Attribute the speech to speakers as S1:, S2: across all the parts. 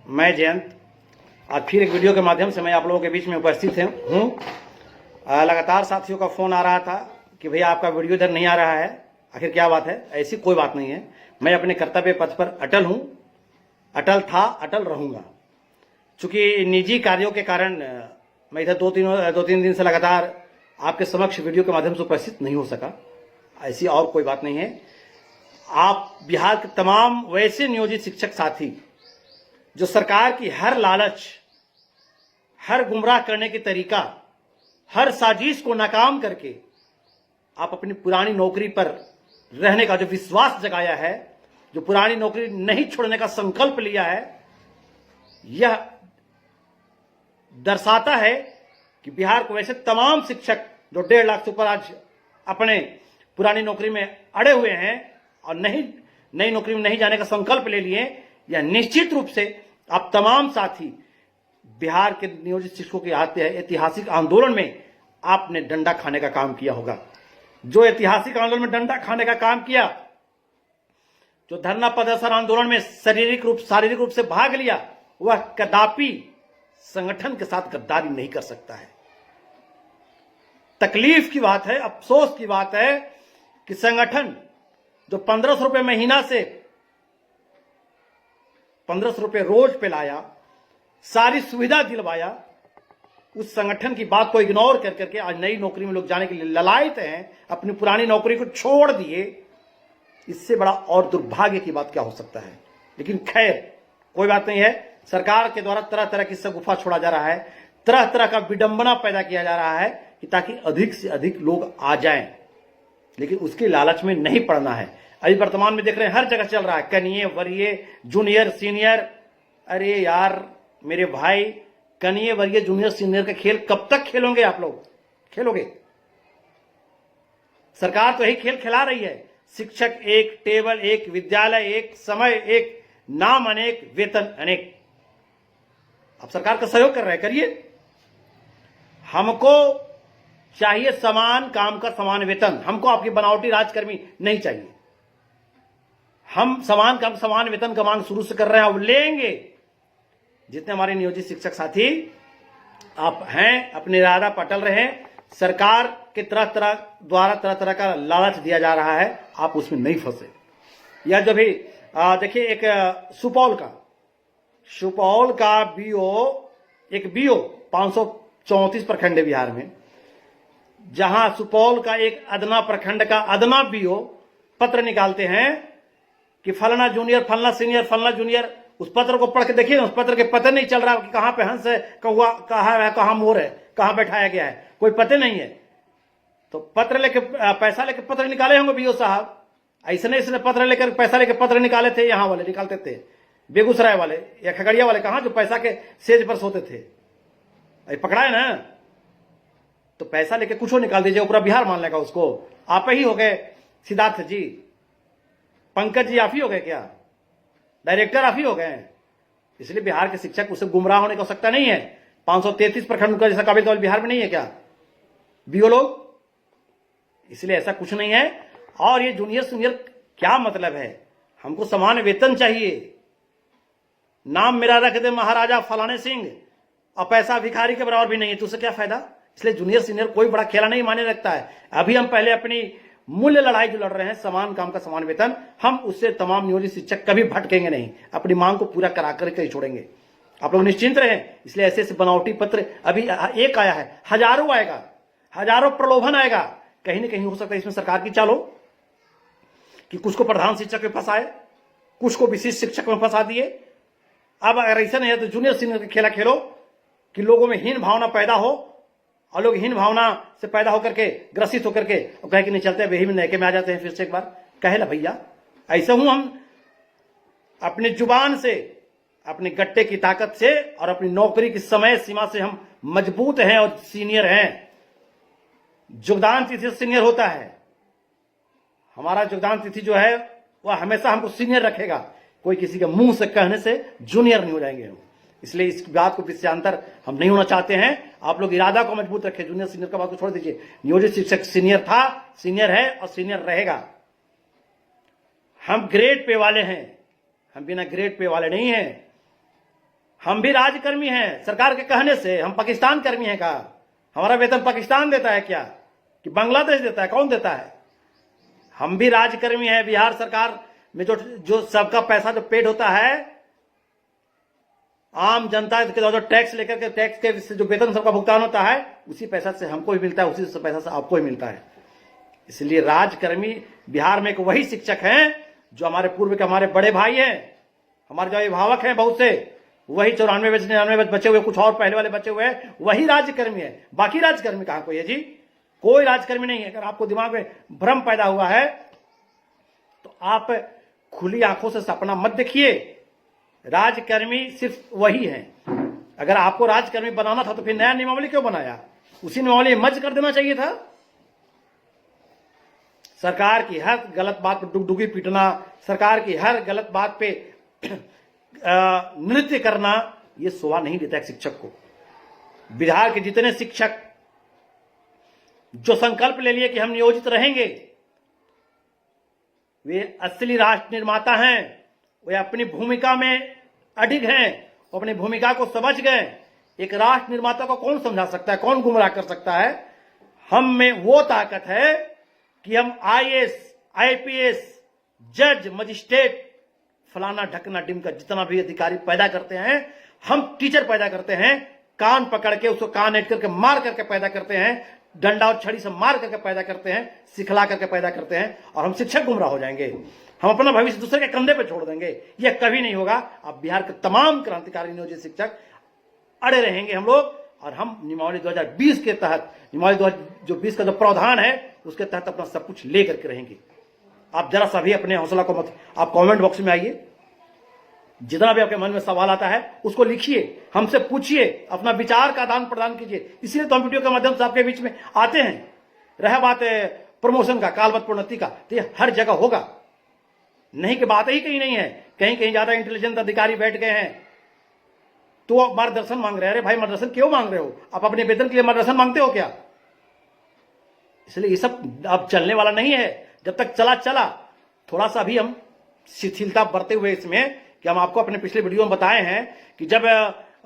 S1: मैं जयंत आज फिर एक वीडियो के माध्यम से मैं आप लोगों के बीच में उपस्थित हूँ। लगातार साथियों का फ़ोन आ रहा था कि भैया आपका वीडियो इधर नहीं आ रहा है, आखिर क्या बात है। ऐसी कोई बात नहीं है, मैं अपने कर्तव्य पथ पर अटल हूँ, अटल था, अटल रहूँगा। चूँकि निजी कार्यों के कारण मैं इधर दो तीन दिन से लगातार आपके समक्ष वीडियो के माध्यम से उपस्थित नहीं हो सका। ऐसी और कोई बात नहीं है। आप बिहार के तमाम वैसे नियोजित शिक्षक साथी जो सरकार की हर लालच, हर गुमराह करने की तरीका, हर साजिश को नाकाम करके आप अपनी पुरानी नौकरी पर रहने का जो विश्वास जगाया है, जो पुरानी नौकरी नहीं छोड़ने का संकल्प लिया है, यह दर्शाता है कि बिहार को वैसे तमाम शिक्षक जो 1.5 लाख से ऊपर आज अपने पुरानी नौकरी में अड़े हुए हैं और नई नौकरी में नहीं जाने का संकल्प ले लिए, यह निश्चित रूप से आप तमाम साथी बिहार के नियोजित शिक्षकों के ऐतिहासिक आंदोलन में आपने डंडा खाने का काम किया होगा। जो ऐतिहासिक आंदोलन में डंडा खाने का काम किया, जो धरना प्रदर्शन आंदोलन में शारीरिक रूप से भाग लिया, वह कदापि संगठन के साथ गद्दारी नहीं कर सकता है। तकलीफ की बात है, अफसोस की बात है कि संगठन जो 1500 रुपए महीना से 1500 रुपए रोज पे लाया, सारी सुविधा दिलवाया, उस संगठन की बात को इग्नोर कर करके आज नई नौकरी में लोग जाने के लिए ललायत हैं, अपनी पुरानी नौकरी को छोड़ दिए। इससे बड़ा और दुर्भाग्य की बात क्या हो सकता है। लेकिन खैर कोई बात नहीं है। सरकार के द्वारा तरह तरह की सगुफा छोड़ा जा रहा है, तरह तरह का विडंबना पैदा किया जा रहा है कि ताकि अधिक से अधिक लोग आ जाएं, लेकिन उसके लालच में नहीं पड़ना है। अभी वर्तमान में देख रहे हैं हर जगह चल रहा है कनिये, वरीय, जूनियर, सीनियर। अरे यार मेरे भाई, कनिये, वरीय, जूनियर, सीनियर का खेल कब तक खेलोगे आप लोग? खेलोगे? सरकार तो यही खेल खिला रही है। शिक्षक एक, टेबल एक, विद्यालय एक, समय एक, नाम अनेक, वेतन अनेक। आप सरकार का सहयोग कर रहे हैं, करिए। हमको चाहिए समान काम का समान वेतन। हमको आपकी बनावटी राजकर्मी नहीं चाहिए। हम समान काम समान वेतन का मांग शुरू से कर रहे हैं और लेंगे। जितने हमारे नियोजित शिक्षक साथी आप हैं, अपने इरादा पर अटल रहे। सरकार के द्वारा तरह तरह का लालच दिया जा रहा है, आप उसमें नहीं फंसे। या जो भी देखिए, एक सुपौल का बीओ 534 प्रखंड है बिहार में, जहां सुपौल का एक अदना प्रखंड का अदना बीओ पत्र निकालते हैं कि फलाना जूनियर, फलाना सीनियर, फलाना जूनियर। उस पत्र को पढ़ के देखिए, उस पत्र के पता नहीं चल रहा कि कहां पे हंस है, कौवा कहां है, कहां मोर है, कहां बैठाया गया है, कोई पते नहीं है। तो पत्र लेके, पैसा लेके पत्र निकाले होंगे बीओ साहब। ऐसे नहीं, इसने पत्र लेकर, पैसा लेके पत्र निकाले थे। यहां वाले निकालते थे, बेगूसराय वाले या खगड़िया वाले, कहां जो पैसा के सेज पर सोते थे, पकड़ा है ना। तो पैसा लेके कुछ निकाल दीजिए, पूरा बिहार मान लेगा उसको। आप ही हो गए सिद्धार्थ जी, पंकज जी आप ही हो गए क्या? डायरेक्टर आप ही हो गए। इसलिए बिहार के शिक्षक उसे गुमराह होने की आवश्यकता नहीं है। 533 प्रखंड का जैसा काबिल तो बिहार में नहीं है क्या बीओ लोग? इसलिए ऐसा कुछ नहीं है। और ये जूनियर सीनियर क्या मतलब है? हमको समान वेतन चाहिए। नाम मेरा रख दे महाराजा फलाने सिंह और पैसा भिखारी के बराबर भी नहीं है, तो उससे क्या फायदा? इसलिए जूनियर सीनियर कोई बड़ा खेला नहीं माने रखता है। अभी हम पहले अपनी मूल्य लड़ाई जो लड़ रहे हैं, समान काम का समान वेतन, हम उससे तमाम नियोजित शिक्षक कभी भटकेंगे नहीं। अपनी मांग को पूरा करा करके ही छोड़ेंगे। आप लोग निश्चिंत रहें। इसलिए ऐसे ऐसे बनावटी पत्र अभी एक आया है, हजारों आएगा, हजारों प्रलोभन आएगा। कहीं ना कहीं हो सकता है इसमें सरकार की चाल हो कि कुछ को प्रधान शिक्षक में फंसाए, कुछ को विशिष्ट शिक्षक में फंसा दिए। अब अगर ऐसा नहीं है तो जूनियर सीनियर का खेला खेलो कि लोगों में हीन भावना पैदा हो और लोग हीन भावना से पैदा होकर के, ग्रसित होकर के और कहे कि नहीं चलते, वही में नैके में आ जाते हैं। फिर से एक बार कहे ला भैया, ऐसा हूं हम अपनी जुबान से, अपने गट्टे की ताकत से और अपनी नौकरी की समय सीमा से हम मजबूत हैं और सीनियर हैं। योगदान तिथि सीनियर होता है। हमारा योगदान तिथि जो है वह हमेशा हमको सीनियर रखेगा। कोई किसी के मुंह से कहने से जूनियर नहीं हो जाएंगे हम। इसलिए इस बात को विषयांतर हम नहीं होना चाहते हैं। आप लोग इरादा को मजबूत रखें। जूनियर सीनियर का बात को छोड़ दीजिए। नियोजित शिक्षक सीनियर था, सीनियर है और सीनियर रहेगा। हम ग्रेड पे वाले हैं, हम बिना ग्रेड पे वाले नहीं हैं। हम भी राजकर्मी हैं, सरकार के कहने से। हम पाकिस्तान कर्मी हैं का? हमारा वेतन पाकिस्तान देता है क्या कि बांग्लादेश देता है? कौन देता है? हम भी राजकर्मी हैं। बिहार सरकार में जो सबका पैसा जो पेड होता है, आम जनता के जो टैक्स लेकर के, टैक्स के जो वेतन सबका भुगतान होता है, उसी पैसा से हमको भी मिलता है, उसी पैसा से आपको ही मिलता है। इसलिए राजकर्मी बिहार में एक वही शिक्षक हैं जो हमारे पूर्व के हमारे बड़े भाई हैं, हमारे जो अभिभावक हैं बहुत से, वही 94 99 बचे हुए, कुछ और पहले वाले बचे हुए हैं, वही राजकर्मी है। बाकी राजकर्मी कहां कोई है जी? कोई राजकर्मी नहीं है। अगर आपको दिमाग में भ्रम पैदा हुआ है तो आप खुली आंखों से सपना मत देखिए। राजकर्मी सिर्फ वही है। अगर आपको राजकर्मी बनाना था तो फिर नया नियमावली क्यों बनाया? उसी नियमावली में मर्ज कर देना चाहिए था। सरकार की हर गलत बात पर डुगडुगी पीटना, सरकार की हर गलत बात पे नृत्य करना, यह शोभा नहीं देता एक शिक्षक को। बिहार के जितने शिक्षक जो संकल्प ले लिए कि हम नियोजित रहेंगे, वे असली राष्ट्र निर्माता हैं। वे अपनी भूमिका में अडिग हैं, अपनी भूमिका को समझ गए। एक राष्ट्र निर्माता को कौन समझा सकता है? कौन गुमराह कर सकता है? हम में वो ताकत है कि हम IAS, IPS, जज, मजिस्ट्रेट, फलाना ढकना डिमका जितना भी अधिकारी पैदा करते हैं, हम टीचर पैदा करते हैं। कान पकड़ के उसको कान ऐड करके मार करके पैदा करते हैं, डंडा और छड़ी से मार करके पैदा करते हैं, सिखला करके पैदा करते हैं, और हम शिक्षक गुमराह हो जाएंगे। हम अपना भविष्य दूसरे के कंधे पर छोड़ देंगे। यह कभी नहीं होगा। अब बिहार के तमाम क्रांतिकारी नियोजित शिक्षक अड़े रहेंगे हम लोग, और हम नियमावली 2020 के तहत, नियमावली 2020 का जो प्रावधान है उसके तहत अपना सब कुछ लेकर के रहेंगे। आप जरा सा भी अपने हौसला को मत, आप कमेंट बॉक्स में आइए, जितना भी आपके मन में सवाल आता है उसको लिखिए, हमसे पूछिए, अपना विचार का आदान प्रदान कीजिए। इसलिए तो हम वीडियो के माध्यम से आपके बीच में आते हैं। रह बात प्रमोशन का, कालबद्ध प्रोन्नति का, तो ये हर जगह होगा, नहीं कि बात ही कहीं नहीं है। कहीं कहीं ज्यादा इंटेलिजेंट अधिकारी बैठ गए हैं तो मार्गदर्शन मांग रहे हैं। अरे भाई, मार्गदर्शन क्यों मांग रहे हो? आप अपने वेतन के लिए मार्गदर्शन मांगते हो क्या? इसलिए ये सब अब चलने वाला नहीं है। जब तक चला थोड़ा सा भी हम शिथिलता बरते हुए इसमें, कि हम आपको अपने पिछले वीडियो में बताए हैं कि जब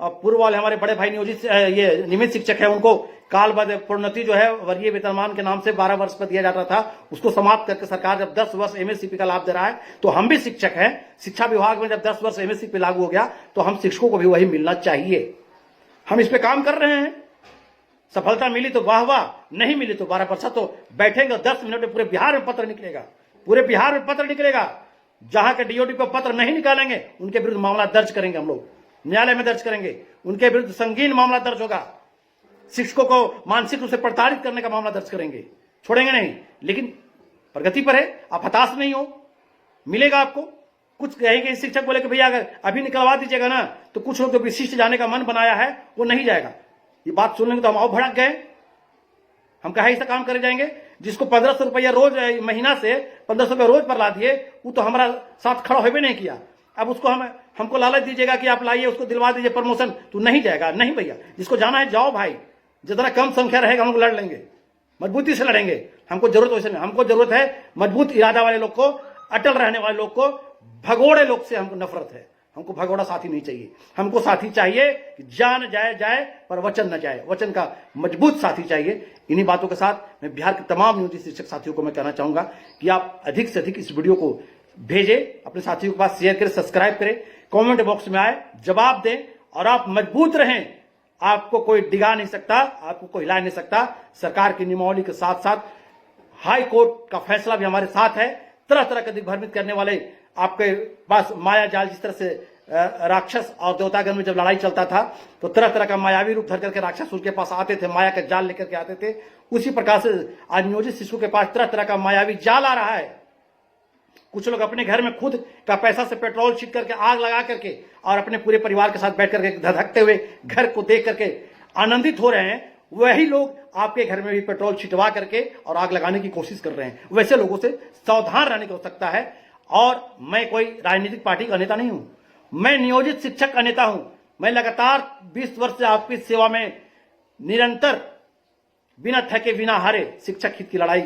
S1: पूर्व वाले हमारे बड़े भाई नियोजित ये नियमित शिक्षक है, उनको कालबद्ध प्रोन्नति जो है वर्गीय वेतनमान के नाम से 12 वर्ष पर दिया जाता था, उसको समाप्त करके सरकार जब 10 वर्ष MSCP का लाभ दे रहा है, तो हम भी शिक्षक हैं। शिक्षा विभाग में जब 10 वर्ष MSCP लागू हो गया तो हम शिक्षकों को भी वही मिलना चाहिए। हम इस पे काम कर रहे हैं। सफलता मिली तो वाह वाह, नहीं मिली तो 12 वर्ष तो बैठेंगे। 10 मिनट में पूरे बिहार में पत्र निकलेगा, पूरे बिहार में पत्र निकलेगा। जहां के DOD पर पत्र नहीं निकालेंगे उनके विरुद्ध मामला दर्ज करेंगे, हम लोग न्यायालय में दर्ज करेंगे, उनके विरुद्ध संगीन मामला दर्ज होगा। शिक्षकों को मानसिक रूप से प्रताड़ित करने का मामला दर्ज करेंगे, छोड़ेंगे नहीं। लेकिन प्रगति पर है, आप हताश नहीं हो, मिलेगा आपको। कुछ कहेंगे शिक्षक बोले कि भैया अगर अभी निकलवा दीजिएगा ना, तो कुछ लोग जो विशिष्ट जाने का मन बनाया है वो नहीं जाएगा। ये बात सुनने तो हम और भड़क गए। हम कहा ऐसा काम करे जाएंगे? जिसको 1500 रुपया रोज महीना से 1500 रुपया रोज पर ला दिए, वो तो हमारा साथ खड़ा होवे नहीं किया। अब उसको हमको लालच दीजिएगा कि आप लाइए, उसको दिलवा दीजिए प्रमोशन, तो नहीं जाएगा। नहीं भैया, जिसको जाना है जाओ भाई। जितना कम संख्या रहेगा हम लोग लड़ लेंगे, मजबूती से लड़ेंगे। हमको जरूरत वैसे नहीं, हमको जरूरत है मजबूत इरादा वाले लोग को, अटल रहने वाले लोग को। भगोड़े लोग से हमको नफरत है। हमको भगोड़ा साथी नहीं चाहिए। हमको साथी चाहिए कि जान जाए पर वचन न जाए, वचन का मजबूत साथी चाहिए। इन्हीं बातों के साथ मैं बिहार के तमाम नियोजित शिक्षक साथियों को मैं कहना चाहूंगा कि आप अधिक से अधिक इस वीडियो को भेजें, अपने साथियों के पास शेयर करें, सब्सक्राइब करें, कमेंट बॉक्स में आए, जवाब दें, और आप मजबूत रहें। आपको कोई डिगा नहीं सकता, आपको कोई हिला नहीं सकता। सरकार की नियमावली के साथ साथ हाई कोर्ट का फैसला भी हमारे साथ है। तरह तरह के दिग्भ्रमित करने वाले आपके पास माया जाल, जिस तरह से राक्षस और देवतागण में जब लड़ाई चलता था तो तरह तरह का मायावी रूप धर करके राक्षस उनके पास आते थे, माया का जाल लेकर के आते थे। उसी प्रकार से आज नियोजित शिशु के पास तरह तरह का मायावी जाल आ रहा है। कुछ लोग अपने घर में खुद का पैसा से पेट्रोल छीट करके आग लगा करके और अपने पूरे परिवार के साथ बैठ करके धधकते हुए घर को देख करके आनंदित हो रहे हैं। वही लोग आपके घर में भी पेट्रोल छिटवा करके और आग लगाने की कोशिश कर रहे हैं। वैसे लोगों से सावधान रहने की आवश्यकता है। और मैं कोई राजनीतिक पार्टी का नेता नहीं हूं, मैं नियोजित शिक्षक का नेता हूं। मैं लगातार 20 वर्ष से आपकी सेवा में निरंतर बिना थके बिना हारे शिक्षक हित की लड़ाई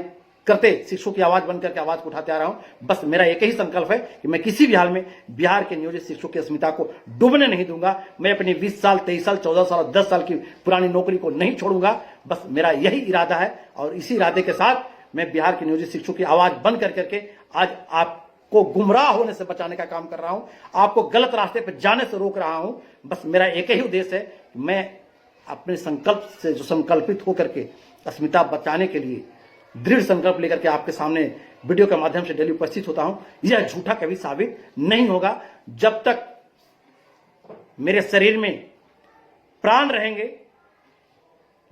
S1: करते शिक्षकों की आवाज बनकर के आवाज को उठाते आ रहा हूं। बस मेरा एक ही संकल्प है कि मैं किसी भी हाल में बिहार के नियोजित शिक्षकों की अस्मिता को डूबने नहीं दूंगा। मैं अपनी 20 साल 23 साल 14 साल 10 साल की पुरानी नौकरी को नहीं छोड़ूंगा। बस मेरा यही इरादा है और इसी इरादे के साथ मैं बिहार के नियोजित शिक्षकों की आवाज बंद कर करके आज आपको गुमराह होने से बचाने का काम कर रहा हूं, आपको गलत रास्ते पर जाने से रोक रहा हूं। बस मेरा एक ही उद्देश्य है कि मैं अपने संकल्प से जो संकल्पित होकर के अस्मिता बचाने के लिए दृढ़ संकल्प लेकर के आपके सामने वीडियो के माध्यम से डेली उपस्थित होता हूं। यह झूठा कभी साबित नहीं होगा। जब तक मेरे शरीर में प्राण रहेंगे,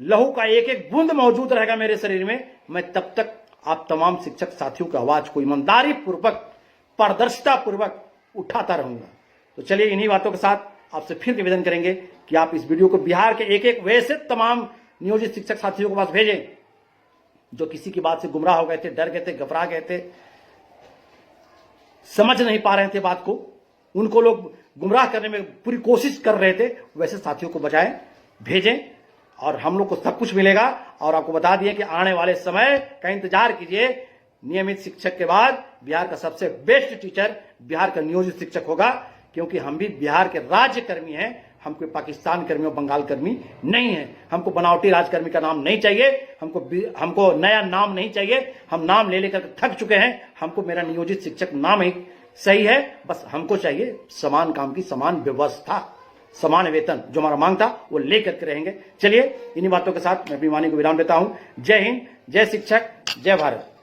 S1: लहू का एक एक बूंद मौजूद रहेगा मेरे शरीर में, मैं तब तक आप तमाम शिक्षक साथियों की आवाज को ईमानदारी पूर्वक पारदर्शिता पूर्वक उठाता रहूंगा। तो चलिए इन्हीं बातों के साथ आपसे फिर निवेदन करेंगे कि आप इस वीडियो को बिहार के एक एक वैसे तमाम नियोजित शिक्षक साथियों के पास भेजें जो किसी की बात से गुमराह हो गए थे, डर गए थे, घबरा गए थे, समझ नहीं पा रहे थे बात को, उनको लोग गुमराह करने में पूरी कोशिश कर रहे थे। वैसे साथियों को बचाएं, भेजें और हम लोग को सब कुछ मिलेगा। और आपको बता दिए कि आने वाले समय का इंतजार कीजिए। नियमित शिक्षक के बाद बिहार का सबसे बेस्ट टीचर बिहार का नियोजित शिक्षक होगा, क्योंकि हम भी बिहार के राज्य कर्मी हैं। हम कोई पाकिस्तान कर्मी और बंगाल कर्मी नहीं है। हमको बनावटी राजकर्मी का नाम नहीं चाहिए, हमको नया नाम नहीं चाहिए। हम नाम ले लेकर थक चुके हैं। हमको मेरा नियोजित शिक्षक नाम ही सही है। बस हमको चाहिए समान काम की समान व्यवस्था, समान वेतन। जो हमारा मांग था वो लेकर के रहेंगे। चलिए इन्हीं बातों के साथ मैं अपनी वाणी को विराम देता हूं। जय हिंद, जय शिक्षक, जय भारत।